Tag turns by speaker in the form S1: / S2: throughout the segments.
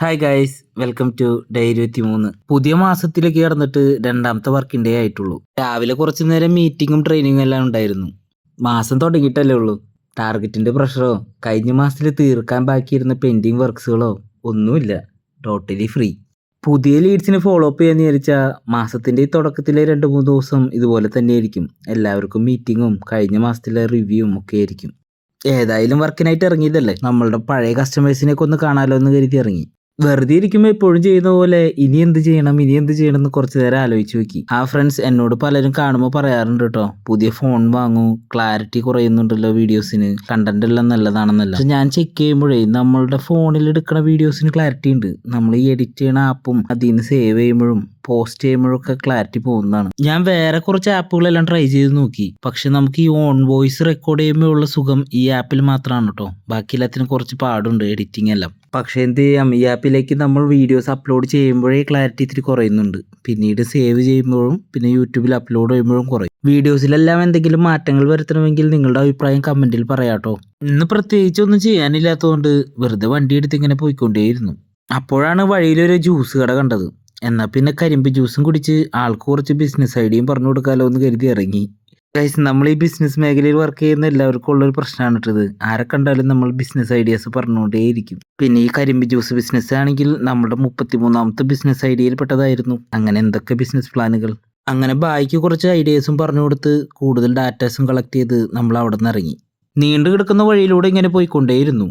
S1: Hi guys, welcome to day 23. പുതിയ മാസത്തിലേക്ക് കടന്നിട്ട് രണ്ടാമത്തെ വർക്കിംഗ് ഡേ ആയിട്ടുള്ളൂ. രാവിലെ കുറച്ചു നേരം മീറ്റിങ്ങും ട്രെയിനിങ്ങും എല്ലാം ഉണ്ടായിരുന്നു. മാസം തുടങ്ങിയിട്ടല്ലേ ഉള്ളൂ. ടാർഗറ്റിന്റെ പ്രഷറോ കഴിഞ്ഞ മാസത്തിൽ തീർക്കാൻ ബാക്കിയിരുന്ന പെൻഡിങ് വർക്ക്സുകളോ ഒന്നുമില്ല. Totally free. പുതിയ ലീഡ്സിനെ ഫോളോ അപ്പ് ചെയ്യാന്ന് വിചാരിച്ചാൽ മാസത്തിന്റെ ഈ തുടക്കത്തിലെ 2-3 ദിവസം ഇതുപോലെ തന്നെയായിരിക്കും. എല്ലാവർക്കും മീറ്റിങ്ങും കഴിഞ്ഞ മാസത്തിലെ റിവ്യൂവും ഒക്കെ ആയിരിക്കും. ഏതായാലും വർക്കിനായിട്ട് ഇറങ്ങിയതല്ലേ, നമ്മളുടെ പഴയ കസ്റ്റമേഴ്സിനെയൊക്കെ ഒന്ന് കാണാലോ എന്ന് കരുതി ഇറങ്ങി. വെറുതെ ഇരിക്കുമ്പോൾ എപ്പോഴും ചെയ്യുന്ന പോലെ ഇനി എന്ത് ചെയ്യണം എന്ന് കുറച്ചു നേരം ആലോചിച്ച് നോക്കി. ആ ഫ്രണ്ട്സ് എന്നോട് പലരും കാണുമ്പോൾ പറയാറുണ്ട് കേട്ടോ, പുതിയ ഫോൺ വാങ്ങൂ, ക്ലാരിറ്റി കുറയുന്നുണ്ടല്ലോ വീഡിയോസിന്, കണ്ടന്റ് എല്ലാം നല്ലതാണെന്നല്ല. പക്ഷെ ഞാൻ ചെക്ക് ചെയ്യുമ്പോഴേ നമ്മളുടെ ഫോണിൽ എടുക്കുന്ന വീഡിയോസിന് ക്ലാരിറ്റി ഉണ്ട്. നമ്മൾ ഈ എഡിറ്റ് ചെയ്യണ ആപ്പും അതിൽ നിന്ന് സേവ് ചെയ്യുമ്പോഴും പോസ്റ്റ് ചെയ്യുമ്പോഴൊക്കെ ക്ലാരിറ്റി പോകുന്നതാണ്. ഞാൻ വേറെ കുറച്ച് ആപ്പുകളെല്ലാം ട്രൈ ചെയ്ത് നോക്കി. പക്ഷെ നമുക്ക് ഈ ഓൺ വോയിസ് റെക്കോർഡ് ചെയ്യുമ്പോൾ ഉള്ള സുഖം ഈ ആപ്പിൽ മാത്രമാണ് കേട്ടോ. ബാക്കി എല്ലാത്തിനും കുറച്ച് പാടുണ്ട് എഡിറ്റിംഗ് എല്ലാം. പക്ഷെ എന്ത് ചെയ്യാം, ഈ ആപ്പിലേക്ക് നമ്മൾ വീഡിയോസ് അപ്ലോഡ് ചെയ്യുമ്പോഴേ ക്ലാരിറ്റി ഇത്തിരി കുറയുന്നുണ്ട്. പിന്നീട് സേവ് ചെയ്യുമ്പോഴും പിന്നെ യൂട്യൂബിൽ അപ്ലോഡ് ചെയ്യുമ്പോഴും കുറയും. വീഡിയോസിലെല്ലാം എന്തെങ്കിലും മാറ്റങ്ങൾ വരുത്തണമെങ്കിൽ നിങ്ങളുടെ അഭിപ്രായം കമന്റിൽ പറയാട്ടോ. ഇന്ന് പ്രത്യേകിച്ച് ഒന്നും ചെയ്യാനില്ലാത്തതുകൊണ്ട് വെറുതെ വണ്ടി എടുത്ത് ഇങ്ങനെ പോയിക്കൊണ്ടേയിരുന്നു. അപ്പോഴാണ് വഴിയിലൊരു ജ്യൂസ് കട കണ്ടത്. എന്നാൽ പിന്നെ കരിമ്പ് ജ്യൂസും കുടിച്ച് ആൾക്ക് കുറച്ച് ബിസിനസ് ഐഡിയയും പറഞ്ഞു കൊടുക്കാമല്ലോ എന്ന് കരുതി ഇറങ്ങി. ഗൈസ്, നമ്മൾ ഈ ബിസിനസ് മേഖലയിൽ വർക്ക് ചെയ്യുന്ന എല്ലാവർക്കും ഉള്ളൊരു പ്രശ്നമാണ് ഇട്ടത്. ആരെ കണ്ടാലും നമ്മൾ ബിസിനസ് ഐഡിയാസ് പറഞ്ഞുകൊണ്ടേയിരിക്കും. പിന്നെ ഈ കരിമ്പ് ജ്യൂസ് ബിസിനസ് ആണെങ്കിൽ നമ്മുടെ 33ാമത്തെ ബിസിനസ് ഐഡിയയിൽ പെട്ടതായിരുന്നു. അങ്ങനെ എന്തൊക്കെ ബിസിനസ് പ്ലാനുകൾ. അങ്ങനെ ബായിക്ക് കുറച്ച് ഐഡിയാസും പറഞ്ഞു കൊടുത്ത് കൂടുതൽ ഡാറ്റാസും കളക്ട് ചെയ്ത് നമ്മൾ അവിടെ നിന്ന് ഇറങ്ങി. നീണ്ടു കിടക്കുന്ന വഴിയിലൂടെ ഇങ്ങനെ പോയിക്കൊണ്ടേയിരുന്നു.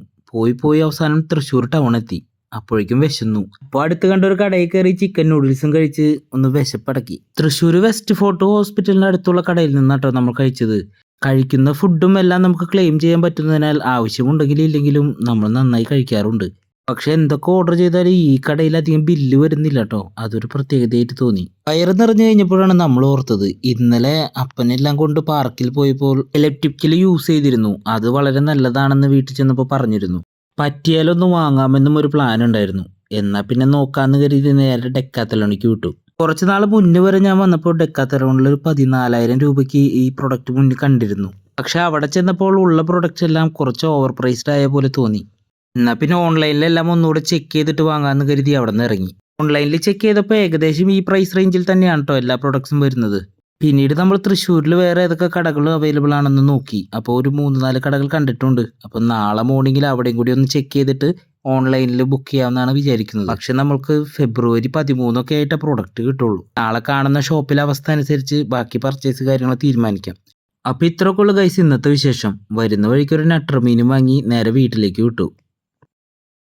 S1: പോയി അവസാനം തൃശ്ശൂർ ടൗൺ എത്തി. അപ്പോഴേക്കും വിശന്നു. അപ്പോൾ അടുത്ത് കണ്ട ഒരു കടയിൽ കയറി ചിക്കൻ നൂഡിൽസും കഴിച്ച് ഒന്ന് വിശപ്പടക്കി. തൃശ്ശൂർ വെസ്റ്റ് ഫോർട്ട് ഹോസ്പിറ്റലിന്റെ അടുത്തുള്ള കടയിൽ നിന്നാട്ടോ നമ്മൾ കഴിച്ചത്. കഴിക്കുന്ന ഫുഡും എല്ലാം നമുക്ക് ക്ലെയിം ചെയ്യാൻ പറ്റുന്നതിനാൽ ആവശ്യമുണ്ടെങ്കിലും ഇല്ലെങ്കിലും നമ്മൾ നന്നായി കഴിക്കാറുണ്ട്. പക്ഷെ എന്തൊക്കെ ഓർഡർ ചെയ്താലും ഈ കടയിൽ അധികം ബില്ല് വരുന്നില്ല കേട്ടോ. അതൊരു പ്രത്യേകതയായിട്ട് തോന്നി. വയറ് നിറഞ്ഞു കഴിഞ്ഞപ്പോഴാണ് നമ്മൾ ഓർത്തത്, ഇന്നലെ അപ്പനെല്ലാം കൊണ്ട് പാർക്കിൽ പോയപ്പോൾ ഇലക്ട്രിക്കൽ യൂസ് ചെയ്തിരുന്നു. അത് വളരെ നല്ലതാണെന്ന് വീട്ടിൽ ചെന്നപ്പോൾ പറഞ്ഞിരുന്നു. പറ്റിയാലൊന്ന് വാങ്ങാമെന്നും ഒരു പ്ലാൻ ഉണ്ടായിരുന്നു. എന്നാൽ പിന്നെ നോക്കാമെന്ന് കരുതി നേരെ ഡെക്കാത്തലോണിക്ക് വിട്ടു. കുറച്ച് നാൾ മുന്നേ വരെ ഞാൻ വന്നപ്പോൾ ഡെക്കാത്തലോണിൽ ഒരു 14,000 രൂപയ്ക്ക് ഈ പ്രൊഡക്റ്റ് മുന്നിൽ കണ്ടിരുന്നു. പക്ഷെ അവിടെ ചെന്നപ്പോൾ ഉള്ള പ്രൊഡക്റ്റ്സ് എല്ലാം കുറച്ച് ഓവർ പ്രൈസ്ഡ് ആയ പോലെ തോന്നി. എന്നാൽ പിന്നെ ഓൺലൈനിലെല്ലാം ഒന്നുകൂടെ ചെക്ക് ചെയ്തിട്ട് വാങ്ങാമെന്ന് കരുതി അവിടെ നിന്ന് ഇറങ്ങി. ഓൺലൈനിൽ ചെക്ക് ചെയ്തപ്പോൾ ഏകദേശം ഈ പ്രൈസ് റേഞ്ചിൽ തന്നെയാണ് കേട്ടോ എല്ലാ പ്രൊഡക്ട്സും വരുന്നത്. പിന്നീട് നമ്മൾ തൃശ്ശൂരിൽ വേറെ ഏതൊക്കെ കടകൾ അവൈലബിൾ ആണെന്ന് നോക്കി. അപ്പോൾ ഒരു 3-4 കടകൾ കണ്ടിട്ടുണ്ട്. അപ്പോൾ നാളെ മോർണിംഗിൽ അവിടെയും കൂടി ഒന്ന് ചെക്ക് ചെയ്തിട്ട് ഓൺലൈനിൽ ബുക്ക് ചെയ്യാമെന്നാണ് വിചാരിക്കുന്നത്. പക്ഷെ നമ്മൾക്ക് ഫെബ്രുവരി 13 ആയിട്ട് പ്രൊഡക്റ്റ് കിട്ടുള്ളൂ. നാളെ കാണുന്ന ഷോപ്പിലെ അവസ്ഥ അനുസരിച്ച് ബാക്കി പർച്ചേസ് കാര്യങ്ങൾ തീരുമാനിക്കാം. അപ്പോൾ ഇത്രയൊക്കെ ഉള്ള ഗൈസ് ഇന്നത്തെ വിശേഷം. വരുന്ന വഴിക്ക് ഒരു നട്ടർ മീനും വാങ്ങി നേരെ വീട്ടിലേക്ക് വിട്ടു.